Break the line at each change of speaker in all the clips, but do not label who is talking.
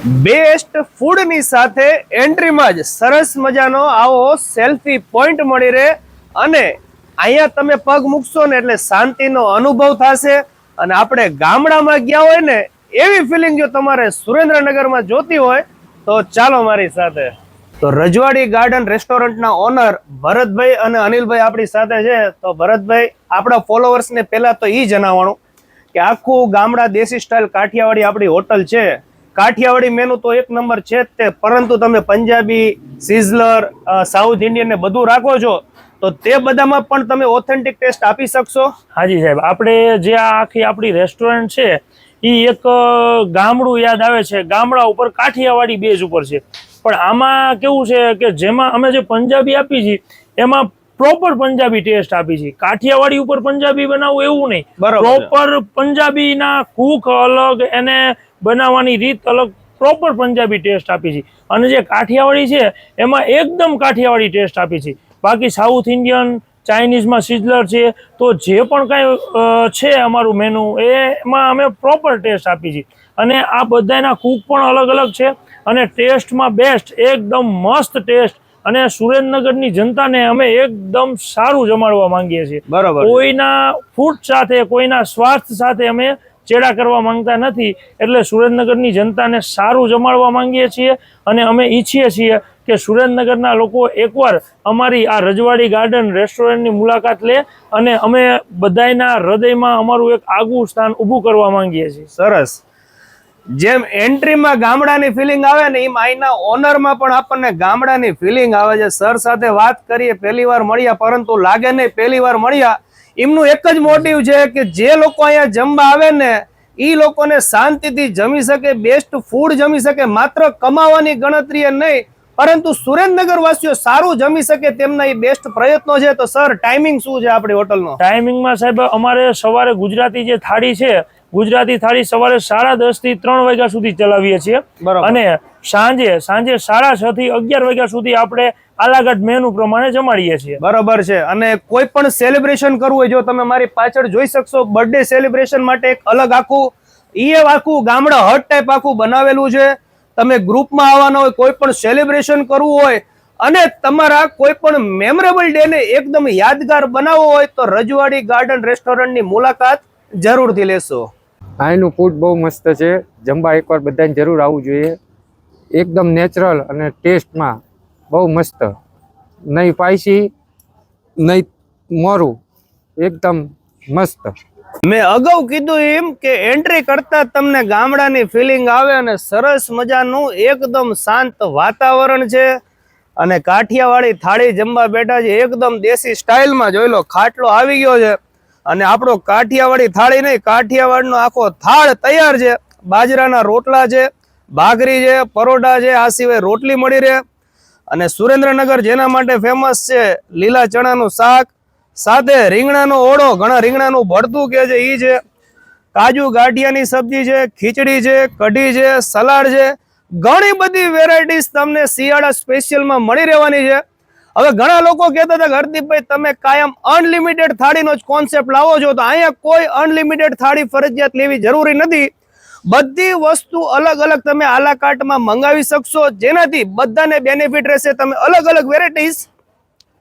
Best ફૂડની સાથે એન્ટ્રીમાં જ સરસ મજાનો આવો સેલ્ફી પોઈન્ટ મળી રહે અને અહીંયા તમે પગ મૂકશો ને એટલે શાંતિનો અનુભવ થશે અને આપણે ગામડામાં ગયા હોય ને એવી ફિલિંગ જો તમારે સુરેન્દ્રનગરમાં જોતી હોય તો ચાલો મારી સાથે. તો રજવાડી ગાર્ડન રેસ્ટોરન્ટના ઓનર ભરતભાઈ અને અનિલભાઈ આપણી સાથે છે. તો ભરતભાઈ, આપણા ફોલોવર્સને પહેલા તો એ જણાવવાનું કે આખું ગામડા દેશી સ્ટાઇલ કાઠિયાવાડી આપણી હોટલ છે. કાઠિયાવાડી મેનુ તો એક નંબર છે જ તે, પરંતુ તમે પંજાબી, સિઝલર, સાઉથ ઇન્ડિયન ને બધું રાખો છો, તો તે બધામાં પણ તમે ઓથેન્ટિક ટેસ્ટ આપી શકશો?
હાજી સાહેબ, આપણે જે આ આખી આપણી રેસ્ટોરન્ટ છે એ એક ગામડું યાદ આવે છે. ગામડા ઉપર કાઠિયાવાડી બેઝ ઉપર છે, પણ આમાં કેવું છે કે જેમાં અમે જે પંજાબી આપી છીએ એમાં પ્રોપર પંજાબી ટેસ્ટ આપી છે. કાઠિયાવાડી ઉપર પંજાબી બનાવવું એવું નહીં, પ્રોપર પંજાબીના કુક અલગ, એને બનાવવાની રીત અલગ, પ્રોપર પંજાબી ટેસ્ટ આપી છે. અને જે કાઠિયાવાડી છે એમાં એકદમ કાઠિયાવાડી ટેસ્ટ આપી છે. બાકી સાઉથ ઇન્ડિયન, ચાઇનીઝમાં સિઝલર છે, તો જે પણ કાંઈ છે અમારું મેનુ એમાં અમે પ્રોપર ટેસ્ટ આપી છે. અને આ બધાના કુક પણ અલગ અલગ છે અને ટેસ્ટમાં બેસ્ટ, એકદમ મસ્ત ટેસ્ટ. અને સુરેન્દ્રનગરની જનતાને અમે એકદમ સારું જમાડવા માંગીએ છીએ.
બરાબર.
કોઈના ફૂડ સાથે, કોઈના સ્વાસ્થ્ય સાથે અમે ચેડા કરવા માંગતા નથી. એટલે સુરેન્દ્રનગરની જનતાને સારું જમાડવા માંગીએ છીએ અને અમે ઈચ્છીએ છીએ કે સુરેન્દ્રનગરના લોકો એકવાર અમારી આ રજવાડી ગાર્ડન રેસ્ટોરન્ટની મુલાકાત લે અને અમે બધાના હૃદયમાં અમારું એક આગવું સ્થાન ઊભું કરવા માંગીએ છીએ.
સરસ. જેમ એન્ટ્રીમાં ગામડાની ફિલિંગ આવે ને, એમ અહીંના ઓનરમાં પણ આપણને ગામડાની ફિલિંગ આવે છે. સર સાથે વાત કરીએ, પહેલી વાર મળ્યા, પરંતુ લાગે નહીં પહેલી વાર મળ્યા. એમનું એક જ મોટિવ છે કે જે લોકો અહીંયા જમવા આવે ને એ લોકોને શાંતિથી જમી શકે, બેસ્ટ ફૂડ જમી શકે, માત્ર કમાવાની ગણતરીએ નહીં, પરંતુ સુરેન્દ્રનગર વાસીઓ સારું જમી શકે તેમના એ બેસ્ટ પ્રયત્નો છે. તો સર, ટાઈમિંગ શું છે આપણી હોટલનો?
ટાઈમિંગમાં સાહેબ અમારે સવારે ગુજરાતી જે થાળી છે, ગુજરાતી થાળી સવારે 10:30 થી 3 વાગ્યા સુધી ચલાવીએ છીએ. અને સાંજે 6:30 થી 11 વાગ્યા સુધી આપણે આલાગઢ મેનુ પ્રમાણે જમાડીએ છીએ.
બરોબર છે. અને કોઈ પણ સેલિબ્રેશન કરવું હોય, જો તમે મારી પાછળ જોઈ શકશો, બર્થડે સેલિબ્રેશન માટે એક અલગ આખું ગામડા હટ ટાઈપ આખું બનાવેલું છે. તમે ગ્રુપમાં આવવાના હોય, કોઈ પણ સેલિબ્રેશન કરવું હોય અને તમારા કોઈ પણ મેમરેબલ ડે ને એકદમ યાદગાર બનાવવો હોય તો રજવાડી ગાર્ડન રેસ્ટોરન્ટની મુલાકાત જરૂરથી લેશો.
અહીંનું ફૂડ બહુ મસ્ત છે. જમવા એકવાર બધાને જરૂર આવવું જોઈએ. એકદમ નેચરલ અને ટેસ્ટમાં બહુ મસ્ત. નહીં સ્પાઈસી, નહીં મોરું, એકદમ મસ્ત.
મેં અગાઉ કીધું એમ કે એન્ટ્રી કરતા તમને ગામડાની ફિલિંગ આવે અને સરસ મજાનું એકદમ શાંત વાતાવરણ છે. અને કાઠિયાવાડી થાળી જમવા બેઠા છે એકદમ દેશી સ્ટાઇલમાં. જોઈ લો, ખાટલો આવી ગયો છે અને આપણો કાઠિયાવાડી થાળી નહીં, કાઠિયાવાડનો આખો થાળ તૈયાર છે. બાજરાના રોટલા છે, ભાખરી છે, પરોઠા છે, આ સિવાય રોટલી મળી રહે. અને સુરેન્દ્રનગર જેના માટે ફેમસ છે, લીલા ચણાનું શાક સાથે રીંગણાનો ઓળો, ઘણા રીંગણાનું ભરતું કે છે ઈ છે, કાજુ ગાંઠિયાની સબ્જી છે, ખીચડી છે, કઢી છે, સલાડ છે. ઘણી બધી વેરાયટીઝ તમને શિયાળા સ્પેશિયલમાં મળી રહેવાની છે. હવે ઘણા લોકો કહેતા હતા કે હરદીપભાઈ, તમે કાયમ અનલિમિટેડ થાળીનો જ કોન્સેપ્ટ લાવો છો, તો અહીંયા કોઈ અનલિમિટેડ થાળી ફરજિયાત લેવી જરૂરી નથી. બધી વસ્તુ અલગ અલગ તમે આલા કાર્ટમાં મંગાવી શકશો, જેનાથી બધાને બેનિફિટ રહેશે. તમે અલગ અલગ વેરાયટીઝ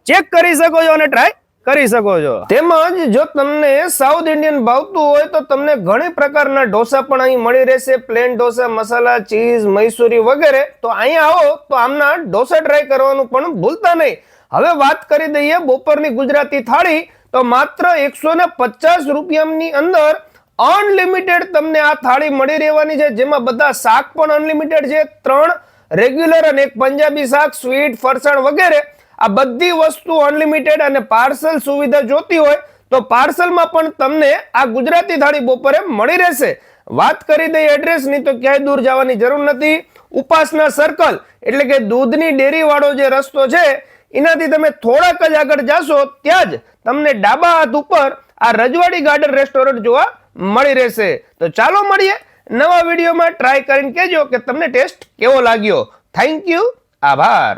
ચેક કરી શકો છો અને ટ્રાય કરી શકો છો. તેમજ જો તમને સાઉથ ઇન્ડિયન ભાવતું હોય તો તમને ઘણી પ્રકારના ઢોસા પણ અહીં મળી રહેશે. પ્લેન ઢોસા, મસાલા, ચીઝ, મૈસૂરી વગેરે. તો અહીંયા આવો તો આમના ઢોસા ટ્રાય કરવાનું પણ ભૂલતા નહીં. હવે વાત કરી દઈએ બપોરની ગુજરાતી થાળી. તો માત્ર 150 રૂપિયાની અંદર અનલિમિટેડ તમને આ થાળી મળી રહેવાની છે, જેમાં બધા શાક પણ અનલિમિટેડ છે. 3 રેગ્યુલર અને 1 પંજાબી શાક, સ્વીટ, ફરસાણ વગેરે. આ બધી વસ્તુ અનલિમિટેડ. અને પાર્સલ સુવિધા જોતી હોય તો પાર્સલમાં પણ તમને આ ગુજરાતી થાળી બપોરે મળી રહેશે. વાત કરી દઈએ એડ્રેસની, તો ક્યાંય દૂર જવાની જરૂર નથી. ઉપાસના સર્કલ એટલે કે દૂધની ડેરી વાળો જે રસ્તો છે, એનાથી તમે થોડાક જ આગળ જાશો, ત્યાં જ તમને ડાબા હાથ ઉપર આ રજવાડી ગાર્ડન રેસ્ટોરન્ટ જોવા મળી રહેશે. તો ચાલો મળીએ નવા વિડીયોમાં. ટ્રાય કરીને કહેજો કે તમને ટેસ્ટ કેવો લાગ્યો. Thank you. આભાર.